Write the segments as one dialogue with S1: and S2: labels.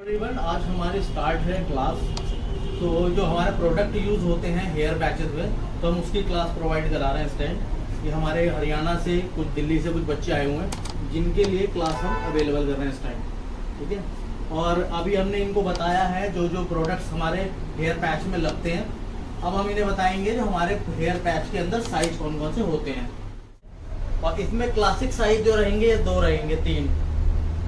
S1: तकरीबन आज हमारी स्टार्ट है क्लास। तो जो हमारे प्रोडक्ट यूज़ होते हैं हेयर पैचेस में, तो हम उसकी क्लास प्रोवाइड करा रहे हैं इस टाइम। ये हमारे हरियाणा से, कुछ दिल्ली से कुछ बच्चे आए हुए हैं जिनके लिए क्लास हम अवेलेबल कर रहे हैं इस टाइम, ठीक है। और अभी हमने इनको बताया है जो जो प्रोडक्ट्स हमारे हेयर पैच में लगते हैं। अब हम इन्हें बताएंगे जो हमारे हेयर पैच के अंदर साइज कौन कौन से होते हैं। और इसमें क्लासिक साइज जो रहेंगे ये 2 रहेंगे, 3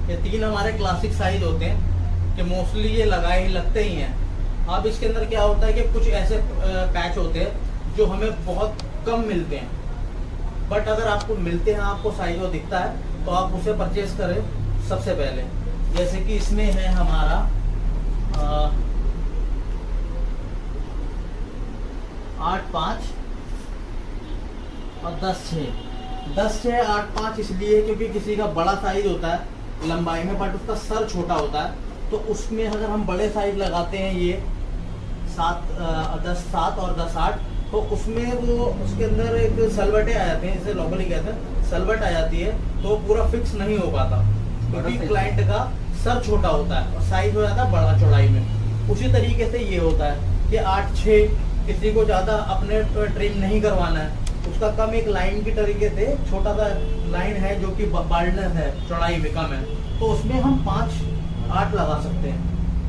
S1: ये 3 हमारे क्लासिक साइज होते हैं कि मोस्टली ये लगाए ही लगते ही हैं। अब इसके अंदर क्या होता है कि कुछ ऐसे पैच होते हैं जो हमें बहुत कम मिलते हैं, बट अगर आपको मिलते हैं, आपको साइज वो दिखता है तो आप उसे परचेज करें सबसे पहले। जैसे कि इसमें है हमारा 8-5 और 10-6 8-5 इसलिए क्योंकि किसी का बड़ा साइज होता है लंबाई में बट उसका सर छोटा होता है, तो उसमें अगर हम बड़े साइज लगाते हैं ये 10-7 और 10-8, तो उसमें वो उसके अंदर एक सलवटें आ जाते हैं, इसे लोकली कहते हैं, सलवट आ जाती है, तो पूरा फिक्स नहीं हो पाता क्योंकि क्लाइंट का सर छोटा होता है और साइज हो जाता है बड़ा चौड़ाई में। उसी तरीके से ये होता है कि 8-6 किसी को ज़्यादा अपने ट्रिम नहीं करवाना है, उसका कम एक लाइन की तरीके से छोटा सा लाइन है जो कि बाल्डनेस है, चौड़ाई में कम है, तो उसमें हम 5-8 लगा सकते हैं।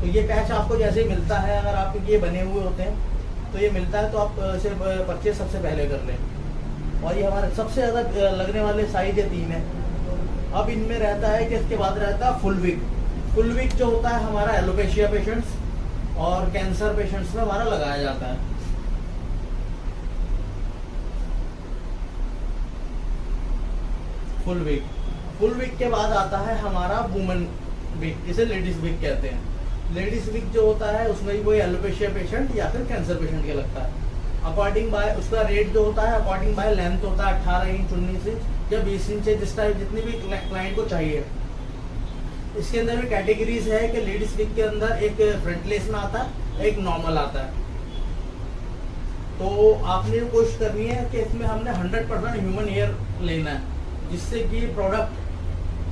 S1: तो ये पैच आपको जैसे ही मिलता है, अगर आपके ये बने हुए होते हैं तो ये मिलता है तो आप इसे परचेज सबसे पहले कर लें। और ये हमारे सबसे ज़्यादा लगने वाले साइज ये 3 है। अब इनमें रहता है कि इसके बाद रहता है फुल विग। फुल विग जो होता है हमारा एलोपेशिया पेशेंट्स और कैंसर पेशेंट्स में हमारा लगाया जाता है। फुल विग के बाद आता है हमारा वुमेन विग, इसे लेडीज विग कहते हैं। लेडीज विग जो होता है उसमें भी वही एलोपेशिया पेशेंट या फिर कैंसर पेशेंट के लगता है। अकॉर्डिंग बाय उसका रेट जो होता है अकॉर्डिंग बाय लेंथ होता है, 18 इंच, 19 इंच या 20 इंच, जिस टाइप जितनी भी क्लाइंट को चाहिए। इसके अंदर भी कैटेगरीज है कि लेडीज विग के अंदर एक फ्रंटलेस में आता है, एक नॉर्मल आता है। तो आपने कोशिश करनी है कि इसमें हमने 100% ह्यूमन हेयर लेना है, जिससे कि प्रोडक्ट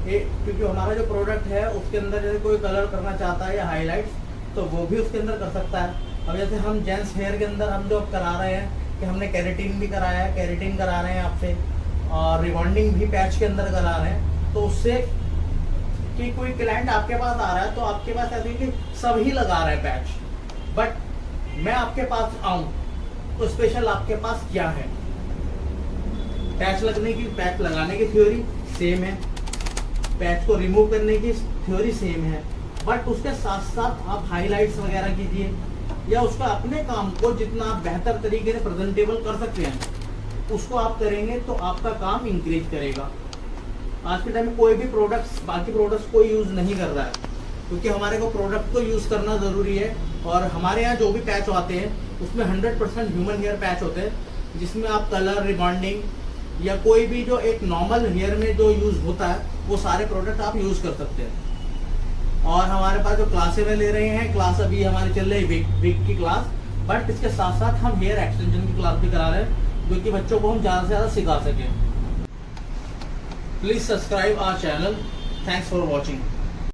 S1: क्योंकि हमारा जो प्रोडक्ट है उसके अंदर जैसे कोई कलर करना चाहता है या हाईलाइट्स, तो वो भी उसके अंदर कर सकता है। अब जैसे हम जेंट्स हेयर के अंदर हम जो करा रहे हैं कि हमने केराटिन भी कराया है, केराटिन करा रहे हैं आपसे, और रिबॉन्डिंग भी पैच के अंदर करा रहे हैं, तो उससे कि कोई क्लाइंट आपके पास आ रहा है तो आपके पास ऐसे कि सभी लगा रहे हैं पैच, बट मैं आपके पास आऊँ तो स्पेशल आपके पास क्या है। पैच लगाने की थ्योरी सेम है, पैच को रिमूव करने की थ्योरी सेम है, बट उसके साथ साथ आप हाइलाइट्स वगैरह कीजिए या उसका अपने काम को जितना आप बेहतर तरीके से प्रेजेंटेबल कर सकते हैं उसको आप करेंगे तो आपका काम इंक्रीज करेगा। आज के टाइम में कोई भी प्रोडक्ट्स बाकी प्रोडक्ट्स को यूज़ नहीं कर रहा है, क्योंकि हमारे को प्रोडक्ट को यूज़ करना ज़रूरी है। और हमारे यहाँ जो भी पैच आते हैं उसमें 100% ह्यूमन हेयर पैच होते हैं, जिसमें आप कलर, रिबॉन्डिंग या कोई भी जो एक नॉर्मल हेयर में जो यूज़ होता है वो सारे प्रोडक्ट आप यूज़ कर सकते हैं। और हमारे पास जो क्लासें में ले रहे हैं, क्लास अभी हमारी चल रही है विग की क्लास, बट इसके साथ साथ हम हेयर एक्सटेंशन की क्लास भी करा रहे हैं, जो कि बच्चों को हम ज़्यादा से ज़्यादा सिखा सकें। Please subscribe our channel. Thanks for watching.